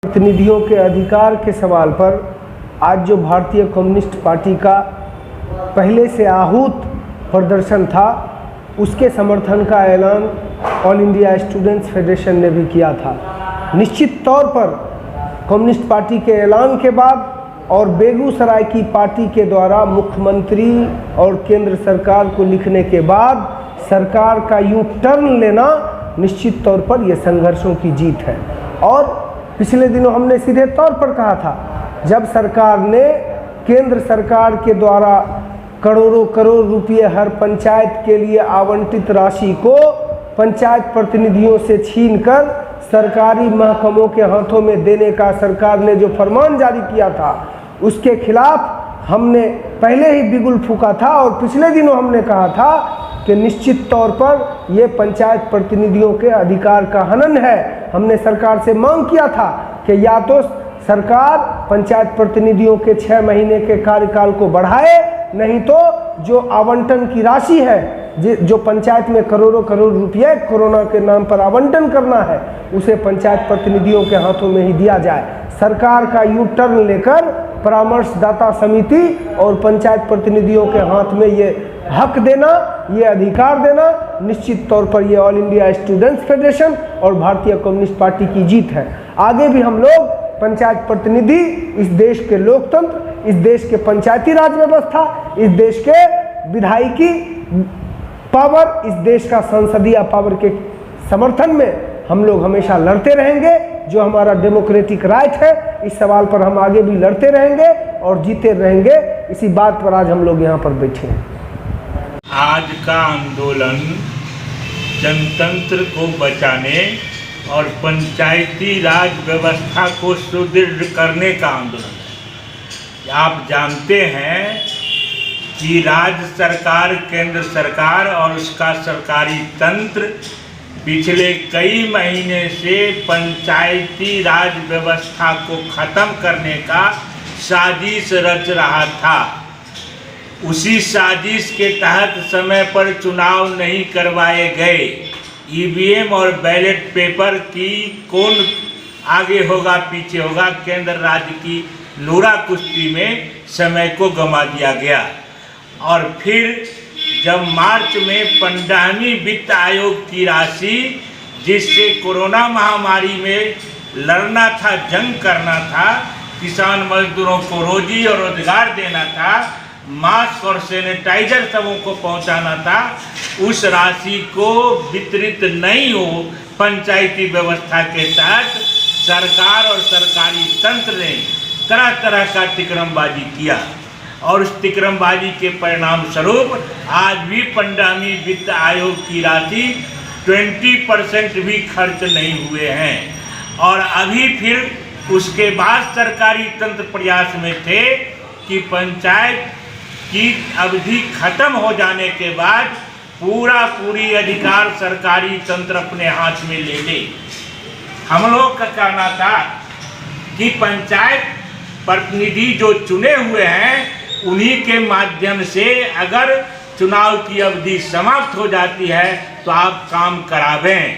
प्रतिनिधियों के अधिकार के सवाल पर आज जो भारतीय कम्युनिस्ट पार्टी का पहले से आहूत प्रदर्शन था, उसके समर्थन का ऐलान ऑल इंडिया स्टूडेंट्स फेडरेशन ने भी किया था। निश्चित तौर पर कम्युनिस्ट पार्टी के ऐलान के बाद और बेगूसराय की पार्टी के द्वारा मुख्यमंत्री और केंद्र सरकार को लिखने के बाद सरकार का यूं टर्न लेना निश्चित तौर पर यह संघर्षों की जीत है। और पिछले दिनों हमने सीधे तौर पर कहा था, जब सरकार ने केंद्र सरकार के द्वारा करोड़ों करोड़ रुपये हर पंचायत के लिए आवंटित राशि को पंचायत प्रतिनिधियों से छीनकर सरकारी महकमों के हाथों में देने का सरकार ने जो फरमान जारी किया था, उसके खिलाफ हमने पहले ही बिगुल फूंका था। और पिछले दिनों हमने कहा था कि निश्चित तौर पर ये पंचायत प्रतिनिधियों के अधिकार का हनन है। हमने सरकार से मांग किया था कि या तो सरकार पंचायत प्रतिनिधियों के 6 महीने के कार्यकाल को बढ़ाए, नहीं तो जो आवंटन की राशि है, जो पंचायत में करोड़ों करोड़ रुपये कोरोना के नाम पर आवंटन करना है, उसे पंचायत प्रतिनिधियों के हाथों में ही दिया जाए। सरकार का यू टर्न लेकर परामर्शदाता समिति और पंचायत प्रतिनिधियों के हाथ में ये हक देना, ये अधिकार देना, निश्चित तौर पर ये ऑल इंडिया स्टूडेंट्स फेडरेशन और भारतीय कम्युनिस्ट पार्टी की जीत है। आगे भी हम लोग पंचायत प्रतिनिधि, इस देश के लोकतंत्र, इस देश के पंचायती राज व्यवस्था, इस देश के विधायिकी पावर, इस देश का संसदीय पावर के समर्थन में हम लोग हमेशा लड़ते रहेंगे। जो हमारा डेमोक्रेटिक राइट है, इस सवाल पर हम आगे भी लड़ते रहेंगे और जीते रहेंगे। इसी बात पर आज हम लोग यहाँ पर बैठे हैं। आज का आंदोलन जनतंत्र को बचाने और पंचायती राज व्यवस्था को सुदृढ़ करने का आंदोलन है। आप जानते हैं कि राज्य सरकार, केंद्र सरकार और उसका सरकारी तंत्र पिछले कई महीने से पंचायती राज व्यवस्था को ख़त्म करने का साजिश रच रहा था। उसी साजिश के तहत समय पर चुनाव नहीं करवाए गए। ईवीएम और बैलेट पेपर की कौन आगे होगा पीछे होगा, केंद्र राज्य की लूरा कुश्ती में समय को गंवा दिया गया। और फिर जब मार्च में 15वीं वित्त आयोग की राशि, जिससे कोरोना महामारी में लड़ना था, जंग करना था, किसान मजदूरों को रोजी और रोजगार देना था, मास्क और सैनिटाइजर सबों को पहुंचाना था, उस राशि को वितरित नहीं हो पंचायती व्यवस्था के तहत सरकार और सरकारी तंत्र ने तरह तरह का तिकरमबाजी किया। और उस तिकरमबाजी के परिणाम स्वरूप आज भी 15वीं वित्त आयोग की राशि 20% भी खर्च नहीं हुए हैं। और अभी फिर उसके बाद सरकारी तंत्र प्रयास में थे कि पंचायत की अवधि खत्म हो जाने के बाद पूरी अधिकार सरकारी तंत्र अपने हाथ में ले ले। हम लोग का कहना था कि पंचायत प्रतिनिधि जो चुने हुए हैं, उन्हीं के माध्यम से अगर चुनाव की अवधि समाप्त हो जाती है तो आप काम करावें।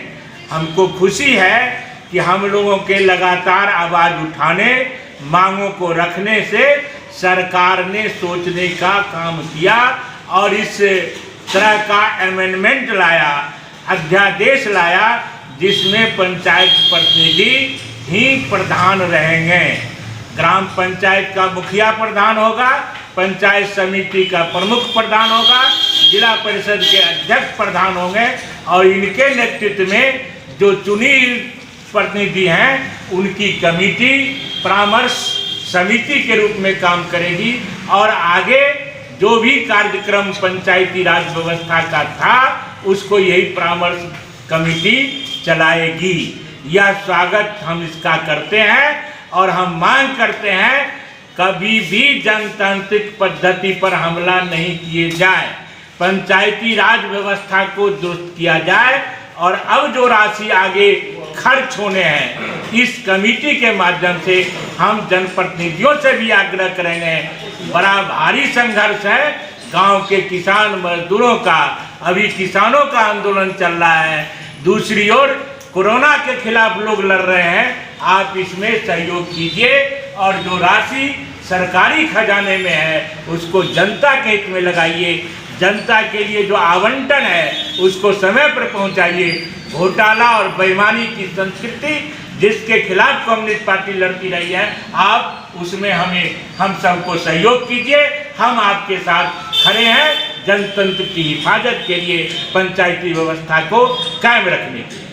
हमको खुशी है कि हम लोगों के लगातार आवाज़ उठाने, मांगों को रखने से सरकार ने सोचने का काम किया और इस तरह का अमेंडमेंट लाया, अध्यादेश लाया, जिसमें पंचायत प्रतिनिधि ही प्रधान रहेंगे। ग्राम पंचायत का मुखिया प्रधान होगा, पंचायत समिति का प्रमुख प्रधान होगा, जिला परिषद के अध्यक्ष प्रधान होंगे और इनके नेतृत्व में जो चुनी प्रतिनिधि हैं, उनकी कमेटी परामर्श समिति के रूप में काम करेगी और आगे जो भी कार्यक्रम पंचायती राज व्यवस्था का था, उसको यही परामर्श कमेटी चलाएगी। यह स्वागत हम इसका करते हैं और हम मांग करते हैं कभी भी जनतांत्रिक पद्धति पर हमला नहीं किए जाए, पंचायती राज व्यवस्था को दुरुस्त किया जाए। और अब जो राशि आगे खर्च होने हैं, इस कमेटी के माध्यम से हम जनप्रतिनिधियों से भी आग्रह करेंगे। बड़ा भारी संघर्ष है गांव के किसान मजदूरों का, अभी किसानों का आंदोलन चल रहा है। दूसरी ओर कोरोना के खिलाफ लोग लड़ रहे हैं, आप इसमें सहयोग कीजिए और जो राशि सरकारी खजाने में है उसको जनता के हित में लगाइए। जनता के लिए जो आवंटन है उसको समय पर पहुंचाइए। घोटाला और बेईमानी की संस्कृति जिसके खिलाफ कम्युनिस्ट पार्टी लड़ती रही है, आप उसमें हम सबको सहयोग कीजिए। हम आपके साथ खड़े हैं जनतंत्र की हिफाजत के लिए, पंचायती व्यवस्था को कायम रखने के लिए।